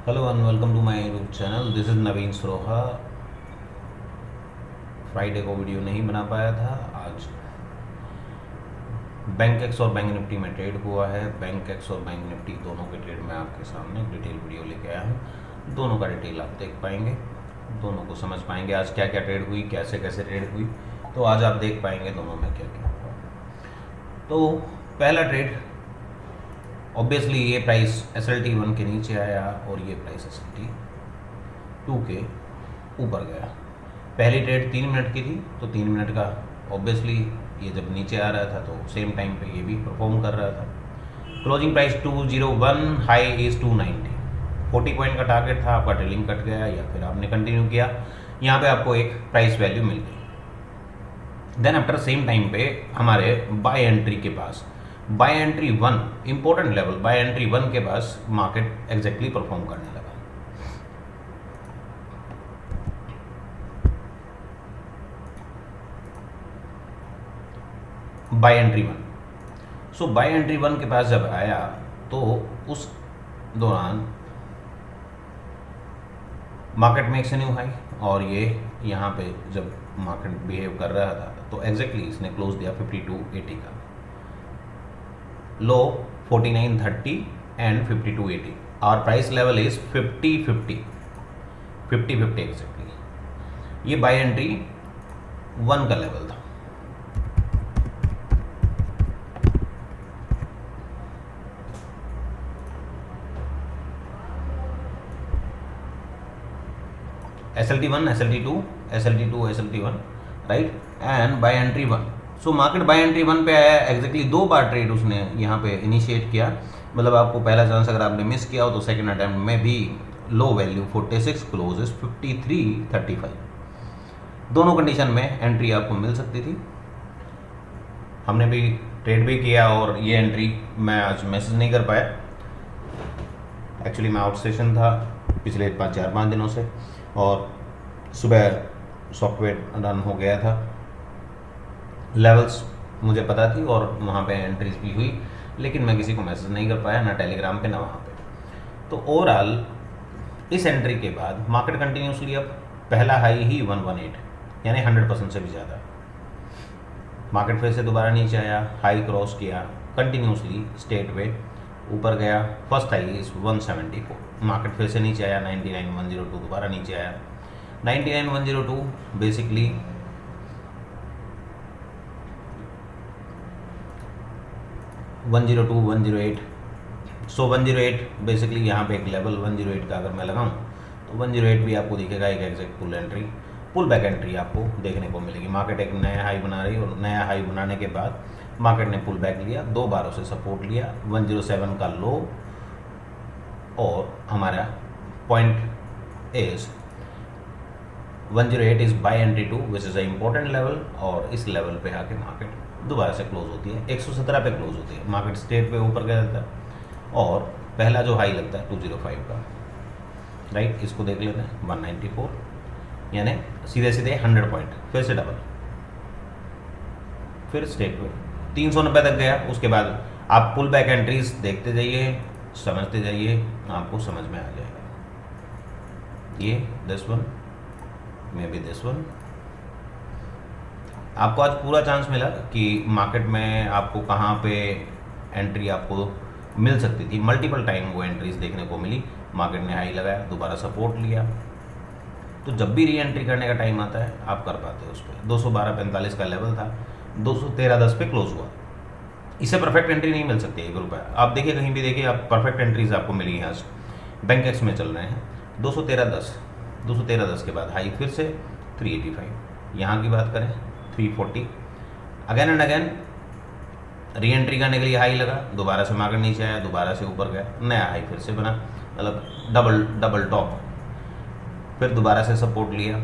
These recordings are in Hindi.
Hello and welcome to my YouTube channel. This is Naveen Saroha. Friday को वीडियो नहीं बना पाया था। आज बैंक एक्स और बैंक निफ्टी में ट्रेड हुआ है। बैंक एक्स और बैंक निफ्टी दोनों के ट्रेड में आपके सामने डिटेल वीडियो लेके आया हूँ। दोनों का डिटेल आप देख पाएंगे, दोनों को समझ पाएंगे आज क्या क्या ट्रेड हुई, कैसे कैसे ट्रेड हुई। तो आज आप देख पाएंगे दोनों में क्या क्या हुआ। तो पहला ट्रेड, ऑब्वियसली ये प्राइस SLT1 के नीचे आया और ये प्राइस SLT2 के ऊपर गया। पहली ट्रेड 3 मिनट की थी, तो 3 मिनट का ऑब्वियसली ये जब नीचे आ रहा था तो सेम टाइम पे ये भी परफॉर्म कर रहा था। Closing price 201, high is 290। 40 point का टारगेट था, आपका ट्रेलिंग कट गया या फिर आपने कंटिन्यू किया, यहाँ पे आपको एक प्राइस वैल्यू मिल गई। देन आफ्टर सेम टाइम पे हमारे बाय एंट्री के पास, buy entry 1 important level, buy entry 1 के पास मार्केट एग्जैक्टली परफॉर्म करने लगा। Buy entry 1, so buy entry 1 के पास जब आया तो उस दौरान मार्केट मेक्स न्यू हाई, और ये यहाँ पे जब मार्केट बिहेव कर रहा था तो एग्जैक्टली इसने क्लोज दिया 5280 का। Low 4930 and 5280। और प्राइस लेवल इज 5050 एग्जैक्टली। ये बाय एंट्री 1 का लेवल था। SLT1, SLT2, SLT2, SLT1, right, and buy entry 1। So market buy entry 1 पे आया। एग्जैक्टली 2 बार ट्रेड उसने यहाँ पे इनिशिएट किया। मतलब आपको पहला चांस अगर आपने मिस किया हो तो सेकंड अटैम्प्ट में भी लो वैल्यू 46, क्लोजेस 5335, दोनों कंडीशन में एंट्री आपको मिल सकती थी। हमने भी ट्रेड भी किया और ये एंट्री मैं आज मैसेज नहीं कर पाया। एक्चुअली मैं आउट सेशन था पिछले 4-5 दिनों से, और सुबह सॉफ्टवेयर रन हो गया था। लेवल्स मुझे पता थी और वहाँ पे एंट्रीज भी हुई, लेकिन मैं किसी को मैसेज नहीं कर पाया, ना टेलीग्राम पे ना वहाँ पे। तो ओवरऑल इस एंट्री के बाद मार्केट कंटिन्यूसली अब पहला हाई ही 118, यानी 100% से भी ज़्यादा। मार्केट फिर से दोबारा नीचे आया, हाई क्रॉस किया, कंटिन्यूसली स्टेट वे ऊपर गया। First high is 174। मार्केट फिर से नीचे आया, 99102 दोबारा नीचे आया। 99102 बेसिकली वन 108। सो 108 बेसिकली यहाँ पे एक लेवल 108 का अगर मैं लगाऊँ तो 108 भी आपको दिखेगा एक एग्जैक्ट पुल बैक एंट्री आपको देखने को मिलेगी। मार्केट एक नया हाई बना रही है और नया हाई बनाने के बाद मार्केट ने पुल बैक लिया, 2 बारों से सपोर्ट लिया, 107 का लो, और हमारा point is 108 is by entry 2 which is a important level. और इस लेवल पे आके मार्केट दोबारा से क्लोज होती है, 117 पे क्लोज होती है। मार्केट स्टेट पे ऊपर गया था और पहला जो हाई लगता है 205 का, राइट, इसको देख लेते हैं 194, यानी सीधे सीधे 100 पॉइंट, फिर से डबल, फिर स्टेट पे 390 तक गया। उसके बाद आप पुल बैक एंट्रीज देखते जाइए, समझते जाइए, आपको समझ में आ जाएगा। ये this one, may be this one. आपको आज पूरा चांस मिला कि मार्केट में आपको कहाँ पे एंट्री आपको मिल सकती थी। मल्टीपल टाइम वो एंट्रीज देखने को मिली। मार्केट ने हाई लगाया, दोबारा सपोर्ट लिया, तो जब भी री एंट्री करने का टाइम आता है आप कर पाते हो उस पर। 212.45 का लेवल था, 213.10 पे क्लोज हुआ। इससे परफेक्ट एंट्री नहीं मिल सकती 1 रुपये। आप देखिए, कहीं भी देखिए, आप परफेक्ट एंट्रीज आपको मिली हैं। आज बैंक एक्स में चल रहे हैं 213.10 के बाद हाई फिर से 385। यहाँ की बात करें 340। Again and again re entry करने के लिए हाई लगा, दोबारा से मार्केट नीचे आया, दोबारा से ऊपर गया, नया हाई फिर से बना, मतलब डबल टॉप। फिर दोबारा से सपोर्ट लिया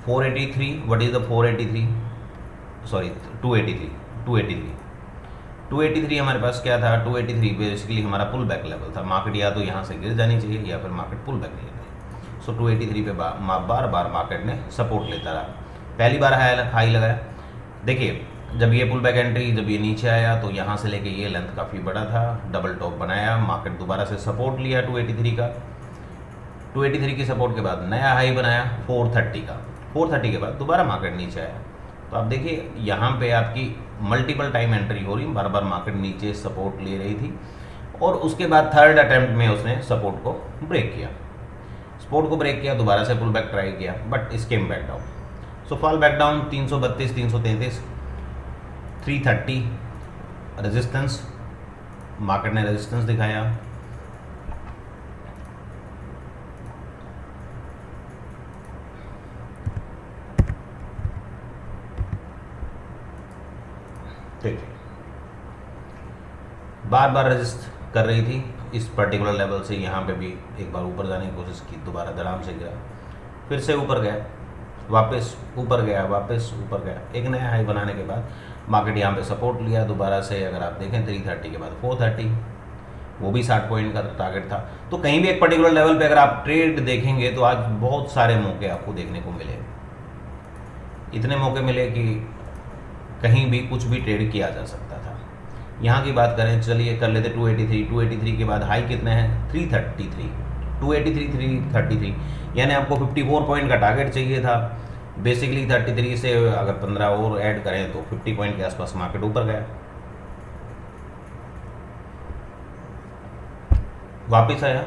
483। व्हाट इज द 483, सॉरी 283 हमारे पास क्या था। 283 बेसिकली हमारा पुल बैक लेवल था। मार्केट या तो यहाँ से गिर जानी चाहिए या फिर मार्केट पुल बैक ले लेगी। सो 283 पे बार बार मार्केट ने सपोर्ट लेता रहा। पहली बार हाई लगाया। देखिए जब ये पुल बैक एंट्री, जब ये नीचे आया तो यहाँ से लेके ये लेंथ काफ़ी बड़ा था, डबल टॉप बनाया, मार्केट दोबारा से सपोर्ट लिया 283 का, 283 की सपोर्ट के बाद नया हाई बनाया 430 का, 430 के बाद दोबारा मार्केट नीचे आया। तो आप देखिए यहाँ पे आपकी मल्टीपल टाइम एंट्री हो रही, बार बार मार्केट नीचे सपोर्ट ले रही थी, और उसके बाद थर्ड अटैम्प्ट में उसने सपोर्ट को ब्रेक किया, सपोर्ट को ब्रेक किया, दोबारा से पुल बैक ट्राई किया, but scam back down. So fall back down 332, 333, 330 resistance, market ने रेजिस्टेंस दिखाया, ठीक है, बार बार रेजिस्ट कर रही थी इस पर्टिकुलर लेवल से, यहाँ पे भी एक बार ऊपर जाने की कोशिश की, दोबारा धड़ाम से गिरा, फिर से ऊपर गया, वापस ऊपर गया, वापस ऊपर गया, एक नया हाई बनाने के बाद मार्केट यहाँ पे सपोर्ट लिया दोबारा से। अगर आप देखें 330 के बाद 430, वो भी 60 पॉइंट का टारगेट था। तो कहीं भी एक पर्टिकुलर लेवल पे अगर आप ट्रेड देखेंगे तो आज बहुत सारे मौके आपको देखने को मिले, इतने मौके मिले कि कहीं भी कुछ भी ट्रेड किया जा सकता था। यहाँ की बात करें, चलिए कर लेते 283, 283 के बाद हाई कितने हैं 333, 283 333, यानी आपको 54 पॉइंट का टारगेट चाहिए था। बेसिकली 33 से अगर 15 और ऐड करें तो 50 पॉइंट के आसपास मार्केट ऊपर गया, वापस आया,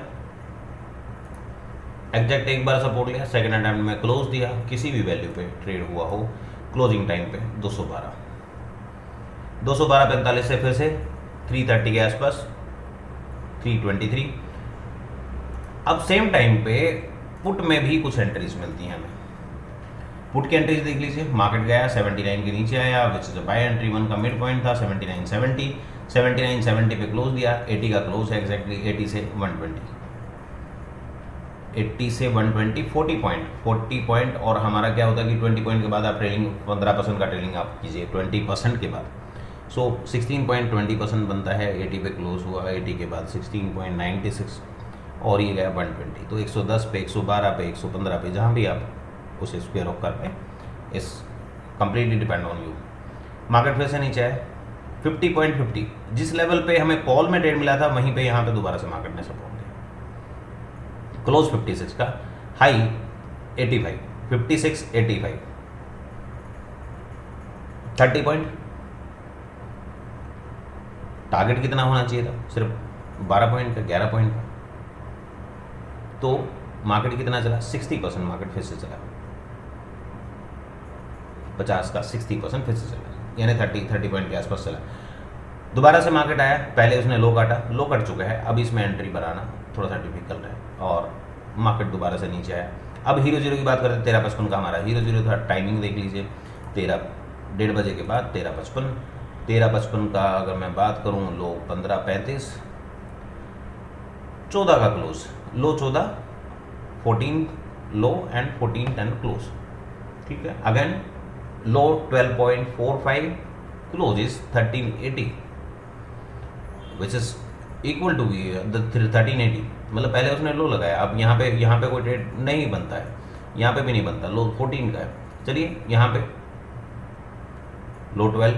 एग्जैक्ट एक बार सपोर्ट लिया, सेकंड अटेम्प्ट में क्लोज दिया, किसी भी वैल्यू पे ट्रेड हुआ हो, क्लोजिंग टाइम पे 212, 212.45 से फिर से 330 के आसपास 323। अब सेम टाइम पे पुट में भी कुछ एंट्रीज मिलती हैं हमें, पुट की एंट्रीज देख लीजिए, मार्केट गया 79 के नीचे आया, विच इज बाय एंट्री 1 का मिड पॉइंट था 79.70, 79.70 पे क्लोज दिया, 80 का क्लोज है एग्जैक्टली, 80 से 120, 80 से 120, 40 पॉइंट, और हमारा क्या होता है कि 20 पॉइंट के बाद आप ट्रेलिंग 15% का ट्रेलिंग आप कीजिए 20% के बाद, सो 16.20% बनता है, 80 पे क्लोज हुआ, 80 के बाद 16.96 और ये गया 120, तो 110 पे, 112 पे, 115 पे, जहाँ भी आप उसे स्क्वायर ऑफ कर पाए, इस completely depend on you. Market फिर से नीचे आए 50.50, जिस लेवल पे हमें कॉल में ट्रेड मिला था वहीं पे यहाँ पे दोबारा से मार्केट ने सपोर्ट दिया, क्लोज 56 का, हाई 85, 56 85, 30 पॉइंट, टारगेट कितना होना चाहिए था, सिर्फ 12 पॉइंट का, 11 पॉइंट का, तो मार्केट कितना चला 60%, मार्केट फिर से चला 50 का 60% फिर से चला, यानी 30 पॉइंट के आसपास चला। दोबारा से मार्केट आया, पहले उसने लो काटा, लो कट चुका है, अब इसमें एंट्री बनाना थोड़ा सा डिफिकल्ट है, और मार्केट दोबारा से नीचे आया। अब हीरो जीरो की बात करते हैं, 13:55 का हमारा हीरो जीरो था, टाइमिंग देख लीजिए, 1:30 बजे के बाद 13:55, 13:55 का अगर मैं बात करूँ, लो 15:35, 14 का close, low 14, 14 low and 14:10 close, ठीक है, again low 12.45, close is 1380, which is equal to the 1380, मतलब पहले उसने लो लगाया, अब यहाँ पे कोई ट्रेड नहीं बनता है, यहाँ पे भी नहीं बनता, लो 14 का है। चलिए यहाँ पे लो 12,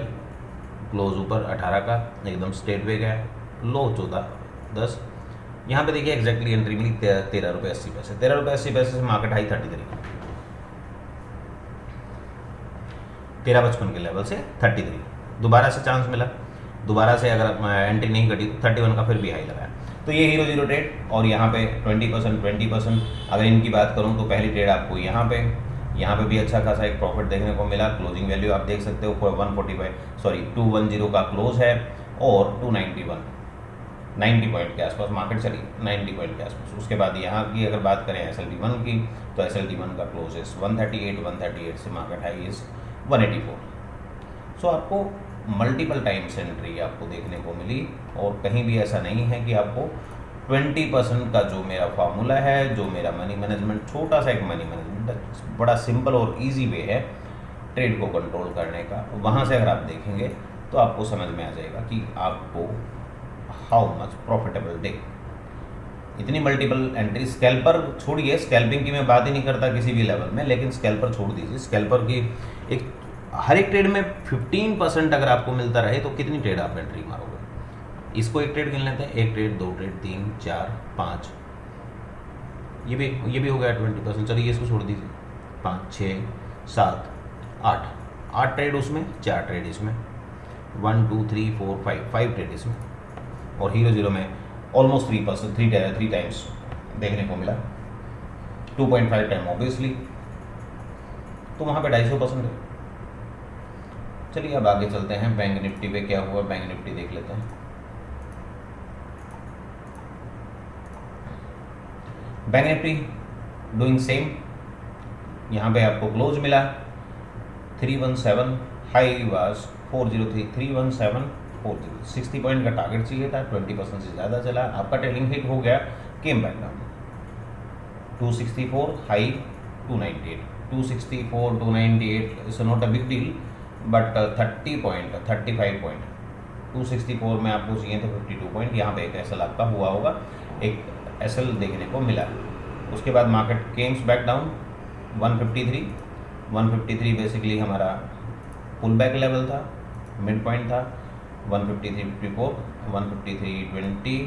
क्लोज ऊपर 18 का, एकदम स्ट्रेट वे गया, लो 14.10, यहाँ पे देखिए एग्जैक्टली एंट्री मिली 13 रुपये 80 पैसे, 13 रुपये 80 पैसे से मार्केट हाई 33, 13:55 के लेवल से 33, दोबारा से चांस मिला, दोबारा से अगर एंट्री नहीं घटी तो 31 का फिर भी हाई लगाया। तो ये हीरो जीरो ट्रेड, और यहाँ पे 20%, अगर इनकी बात करूँ तो पहली ट्रेड आपको यहाँ पे भी अच्छा खासा एक प्रॉफिट देखने को मिला। क्लोजिंग वैल्यू आप देख सकते हो 210 का क्लोज है, और 291, 90 पॉइंट के आसपास मार्केट चली, 90 पॉइंट के आसपास। उसके बाद यहाँ की अगर बात करें SLT1 की, तो SLT1 का क्लोज इज 138 से मार्केट हाई इज 184। सो आपको मल्टीपल टाइम्स एंट्री आपको देखने को मिली, और कहीं भी ऐसा नहीं है कि आपको 20% का जो मेरा फार्मूला है, जो मेरा मनी मैनेजमेंट, छोटा सा एक मनी मैनेजमेंट, बड़ा सिंपल और इजी वे है ट्रेड को कंट्रोल करने का, वहाँ से अगर आप देखेंगे तो आपको समझ में आ जाएगा कि आपको हाउ मच प्रॉफिटेबल डे। इतनी मल्टीपल एंट्री, स्कैल्पर छोड़िए, स्कैल्पिंग की मैं बात ही नहीं करता किसी भी लेवल में, लेकिन स्कैल्पर छोड़ दीजिए, स्कैल्पर की एक हर एक ट्रेड में 15% अगर आपको मिलता रहे तो कितनी ट्रेड आप एंट्री मारोगे? इसको एक ट्रेड गिन लेते हैं, एक ट्रेड, दो ट्रेड, 3, 4, 5, ये भी हो गया 20%। चलिए इसको छोड़ दीजिए, 5, 6, 7, 8 ट्रेड उसमें, 4 ट्रेड इसमें, 1, 2, 3, 4, 5 ट्रेड इसमें, और हीरो जीरो में ऑलमोस्ट 3%, 3 टाइम्स देखने को मिला, 2.5 टाइम ऑब्वियसली, तो वहाँ पे 250% है। चलिए अब आगे चलते हैं, बैंक निफ्टी पे क्या हुआ, बैंक निफ्टी देख लेते हैं। बैंक निफ्टी डूइंग सेम, यहाँ पे आपको क्लोज मिला 317, हाई वाज 403, 31740, 60 पॉइंट का टारगेट चाहिए था, 20% से ज़्यादा चला, आपका ट्रेलिंग हिट हो गया, came back down 264, high 298, 264, 298 is not a big deal, but 35 point 264 में आपको चाहिए थे 52 पॉइंट, यहाँ पे एक एसएल आपका हुआ होगा, एक एसएल देखने को मिला। उसके बाद market Kemps back down 153 basically हमारा पुल बैक लेवल था, मिड पॉइंट था 153.54, 153.20,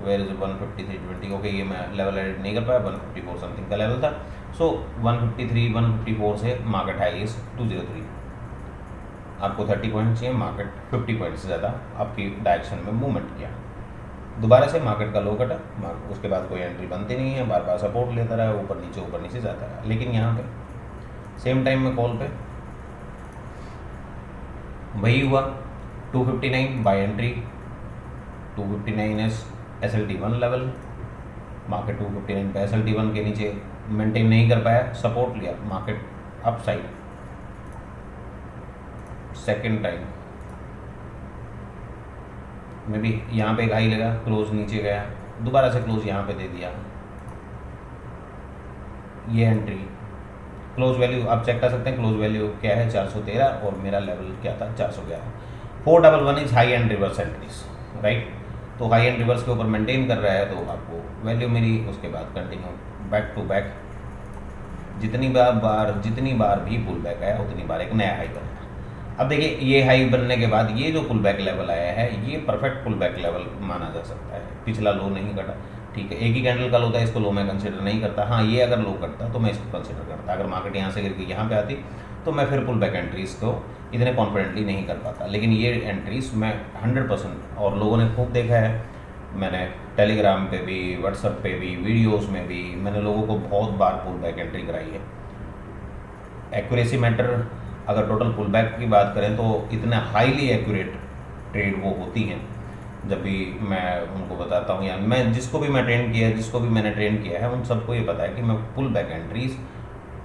वेयर इज 153.20, ओके ये मैं लेवल एडिट नहीं कर पाया, 154 समथिंग का लेवल था। सो 154 से मार्केट हाई इज 203, आपको 30 पॉइंट चाहिए, मार्केट 50 पॉइंट से ज़्यादा आपकी डायरेक्शन में मूवमेंट किया, दोबारा से मार्केट का लो कटा, उसके बाद कोई एंट्री बनती नहीं है, बार बार सपोर्ट लेता रहा, ऊपर नीचे जाता रहा, लेकिन यहाँ पे सेम टाइम में कॉल पे वही हुआ 259 buy entry, 259 S SLT1 level, market 259 पे SLT1 के नीचे मेंटेन नहीं कर पाया, सपोर्ट लिया, market up side, second time में भी यहाँ पे एक हाई लगा, क्लोज नीचे गया, दोबारा से क्लोज यहाँ पे दे दिया, ये एंट्री, क्लोज वैल्यू आप चेक कर सकते हैं, क्लोज वैल्यू क्या है 413 और मेरा लेवल क्या था 411, 411 is high and reverse entries, right, तो हाई एंड रिवर्स के ऊपर मेंटेन कर रहा है तो आपको वैल्यू मिली, उसके बाद कंटिन्यू बैक टू बैक, जितनी बार भी पुल बैक आया उतनी बार एक नया हाई बना। अब देखिए ये हाई बनने के बाद ये जो पुल बैक लेवल आया है ये परफेक्ट पुल बैक लेवल माना जा सकता है, पिछला लो नहीं कटा, ठीक है, एक ही कैंडल का लो था, इसको लो मैं कंसिडर नहीं करता, हाँ ये अगर लो करता तो मैं इसको कंसिडर करता, अगर मार्केट यहाँ से गिर के यहाँ पे आती तो मैं फिर पुल बैक एंट्रीज को इतने कॉन्फिडेंटली नहीं कर पाता, लेकिन ये एंट्रीज मैं 100% और लोगों ने खूब देखा है, मैंने टेलीग्राम पे भी, व्हाट्सएप पे भी, वीडियोस में भी मैंने लोगों को बहुत बार पुल बैक एंट्री कराई है। एक्यूरेसी मैटर, अगर टोटल पुल बैक की बात करें तो इतना हाईली एक्यूरेट ट्रेड वो होती हैं, जब भी मैं उनको बताता हूँ या मैं जिसको भी मैं ट्रेन किया है, जिसको भी मैंने ट्रेन किया है, उन सबको ये पता है कि मैं पुल बैक एंट्रीज,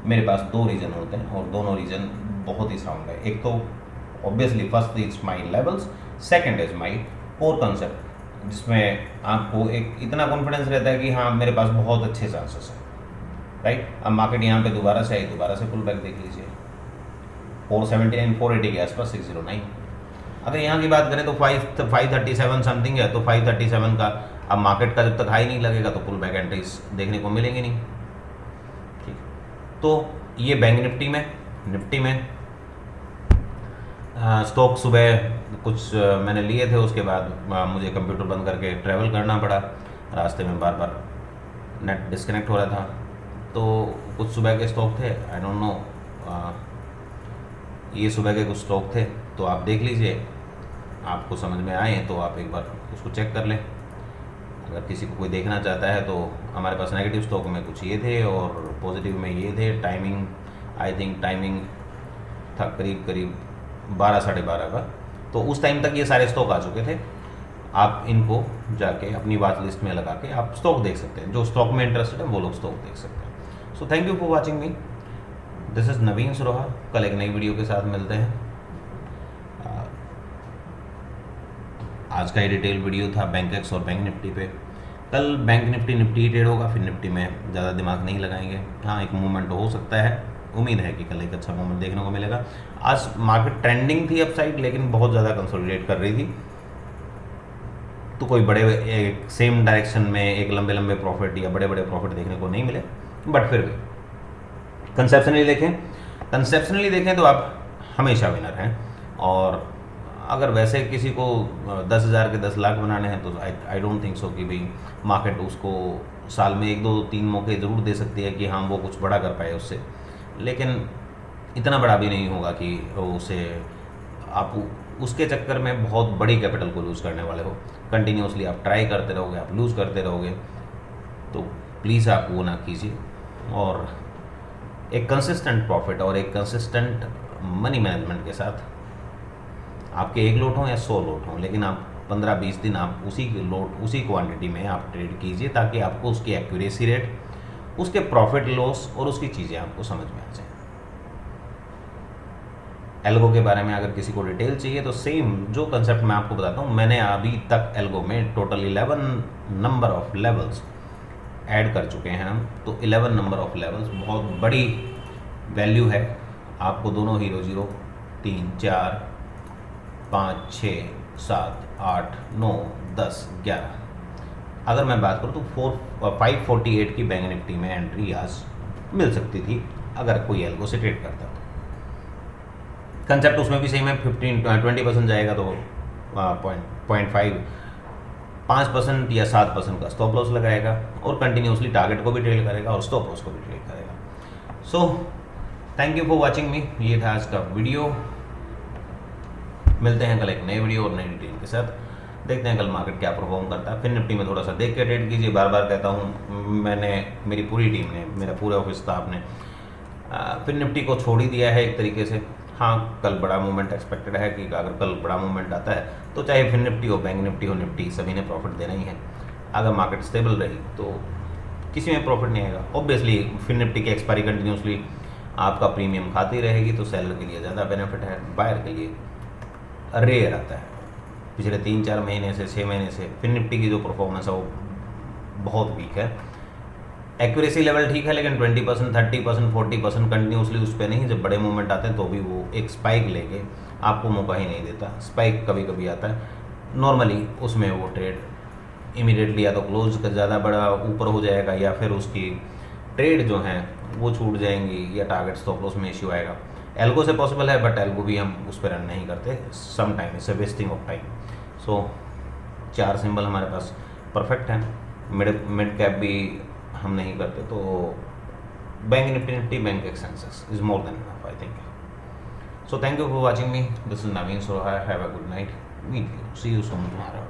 मेरे पास 2 रीज़न होते हैं और दोनों रीज़न बहुत ही साउंड है। एक तो obviously first is my levels, second is my core concept, जिसमें आपको एक इतना कॉन्फिडेंस रहता है कि हाँ मेरे पास बहुत अच्छे चांसेस हैं, राइट। अब मार्केट यहाँ पे दोबारा से आई, दोबारा से पुल बैक देख लीजिए 479 480 के आसपास 609। अगर यहाँ की बात करें तो 537 समथिंग है, तो 537 का अब मार्केट का जब तक हाई नहीं लगेगा तो पुल बैक एंट्रीज देखने को मिलेंगे नहीं, ठीक। तो ये बैंक निफ्टी में स्टॉक सुबह कुछ मैंने लिए थे, उसके बाद मुझे कंप्यूटर बंद करके ट्रैवल करना पड़ा, रास्ते में बार बार नेट डिस्कनेक्ट हो रहा था, तो कुछ सुबह के स्टॉक थे, आई डोंट नो, ये सुबह के कुछ स्टॉक थे, तो आप देख लीजिए, आपको समझ में आए तो आप एक बार उसको चेक कर लें। अगर किसी को कोई देखना चाहता है तो हमारे पास नेगेटिव स्टॉक में कुछ ये थे और पॉजिटिव में ये थे। टाइमिंग, आई थिंक टाइमिंग था करीब 12 साढ़े 12 का, तो उस टाइम तक ये सारे स्टॉक आ चुके थे। आप इनको जाके अपनी वॉच लिस्ट में लगा के आप स्टॉक देख सकते हैं, जो स्टॉक में इंटरेस्टेड है वो लोग स्टॉक देख सकते हैं। So thank you for watching me, this is Naveen Saroha. कल एक नई वीडियो के साथ मिलते हैं। आज का ये डिटेल वीडियो था बैंक एक्स और बैंक निफ्टी पे। कल बैंक निफ्टी ही ट्रेड होगा, फिर निफ्टी में ज़्यादा दिमाग नहीं लगाएंगे। हाँ, एक मूवमेंट हो सकता है, उम्मीद है कि कल एक अच्छा मूवमेंट देखने को मिलेगा। आज मार्केट ट्रेंडिंग थी अपसाइड, लेकिन बहुत ज़्यादा कंसोलिडेट कर रही थी, तो कोई बड़े एक सेम डायरेक्शन में एक लंबे प्रॉफिट या बड़े प्रॉफिट देखने को नहीं मिले। बट फिर भी कंसेप्शनली देखें तो आप हमेशा विनर हैं। और अगर वैसे किसी को 10,000 के 10 लाख बनाने हैं तो आई डोंट थिंक सो कि भाई मार्केट उसको साल में 1 2 3 मौके ज़रूर दे सकती है कि हाँ वो कुछ बड़ा कर पाए उससे, लेकिन इतना बड़ा भी नहीं होगा कि उसे आप उसके चक्कर में बहुत बड़ी कैपिटल को लूज़ करने वाले हो। कंटिन्यूसली आप ट्राई करते रहोगे, आप लूज़ करते रहोगे, तो प्लीज़ आप वो ना कीजिए। और एक कंसिस्टेंट प्रॉफिट और एक कंसिस्टेंट मनी मैनेजमेंट के साथ आपके 1 लोट हों या 100 लोट हों, लेकिन आप 15-20 दिन आप उसी लोट उसी क्वांटिटी में आप ट्रेड कीजिए, ताकि आपको उसकी एक्यूरेसी रेट, उसके प्रॉफिट लॉस और उसकी चीज़ें आपको समझ में आ जाए। एल्गो के बारे में अगर किसी को डिटेल चाहिए तो सेम जो कंसेप्ट मैं आपको बताता हूँ, मैंने अभी तक एल्गो में total 11 number of levels add कर चुके हैं हम। तो 11 नंबर ऑफ लेवल्स बहुत बड़ी वैल्यू है। आपको दोनों हीरो 0 3 4 5 6 7 8 9 10 11 अगर मैं बात करूँ तो 548 की बैंक निफ्टी में एंट्री आज मिल सकती थी अगर कोई एल्गो से ट्रेड करता। तो कंसेप्ट उसमें भी सेम है, 15-20% जाएगा तो 5% या 7% का स्टॉप लॉस लगाएगा और कंटिन्यूसली टारगेट को भी ट्रेड करेगा और स्टॉप लॉस को भी ट्रेड करेगा। सो थैंक यू फॉर वॉचिंग मी। ये था आज का वीडियो। मिलते हैं कल एक नए वीडियो और नई डिटेल के साथ। देखते हैं कल मार्केट क्या परफॉर्म करता है। फिर निफ्टी में थोड़ा सा देख के ट्रेड कीजिए। बार बार कहता हूँ, मेरी पूरी टीम ने, मेरा पूरे ऑफिस स्टाफ ने फिर निफ्टी को छोड़ ही दिया है एक तरीके से। हाँ, कल बड़ा मूवमेंट एक्सपेक्टेड है कि अगर कल बड़ा मूवमेंट आता है तो चाहे फिर निफ्टी हो, बैंक निफ्टी हो, निफ्टी सभी ने प्रॉफिट देना ही है। अगर मार्केट स्टेबल रही तो किसी में प्रॉफिट नहीं आएगा। ऑब्वियसली फिर निफ्टी की एक्सपायरी कंटिन्यूसली आपका प्रीमियम खाती रहेगी तो सेलर के लिए ज़्यादा बेनिफिट है, बायर के लिए रेयर आता है। पिछले 3-4 महीने से 6 महीने से फिर निफ्टी की जो परफॉर्मेंस है वो बहुत वीक है। एक्यूरेसी लेवल ठीक है, लेकिन 20%, 30%, 40% कंटिन्यूसली उस पर नहीं। जब बड़े मूवमेंट आते हैं तो भी वो एक स्पाइक लेके आपको मौका ही नहीं देता। स्पाइक कभी कभी आता है, नॉर्मली उसमें वो ट्रेड इमीडिएटली या तो क्लोज का ज़्यादा बड़ा ऊपर हो जाएगा या फिर उसकी ट्रेड जो हैं वो छूट जाएंगी या टारगेट स्टॉप लॉस में इश्यू आएगा। एल्गो से पॉसिबल है, बट एल्गो भी हम उस पर रन नहीं करते। Some time it's a wasting of time. So 4 symbol हमारे पास परफेक्ट हैं। मिड कैप भी हम नहीं करते, तो bank Nifty bank expenses is more than enough, I think. So thank you for watching me. This is Naveen Soha. Have a good night. Meet you, C you soon tomorrow.